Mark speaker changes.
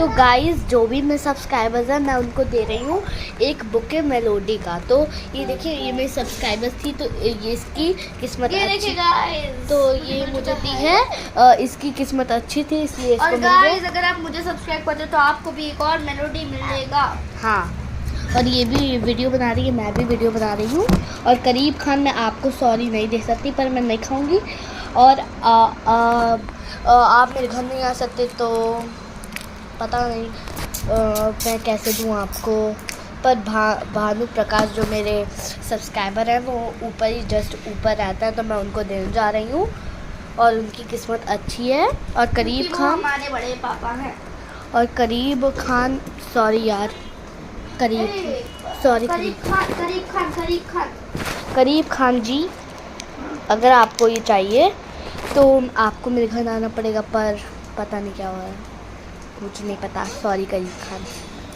Speaker 1: तो गाइस जो भी मेरे सब्सक्राइबर्स हैं मैं उनको दे रही हूँ एक बुके मेलोडी का। तो ये देखिए ये मेरी सब्सक्राइबर्स थी तो ये इसकी किस्मत अच्छी, तो ये मुझे दी है, इसकी किस्मत अच्छी थी इसलिए इसको
Speaker 2: और गाइस अगर आप मुझे सब्सक्राइब करते हो तो आपको भी एक और मेलोडी मिलेगा।
Speaker 1: हाँ, और ये भी वीडियो बना रही है, मैं भी वीडियो बना रही हूँ। और करीब खान मैं आपको सॉरी नहीं दे सकती पर मैं नहीं खाऊंगी। और आप मेरे घर नहीं आ सकते तो पता नहीं मैं कैसे दूँ आपको। पर भानु प्रकाश जो मेरे सब्सक्राइबर हैं वो ऊपर ही जस्ट ऊपर रहता है तो मैं उनको देने जा रही हूँ और उनकी किस्मत अच्छी है। और करीब खान
Speaker 2: हमारे बड़े पापा हैं।
Speaker 1: और करीब खान सॉरी यार करीब खान जी, अगर आपको ये चाहिए तो आपको मेरे घर आना पड़ेगा पर पता नहीं क्या हुआ है, मुझे नहीं पता। सॉरी करीब खान।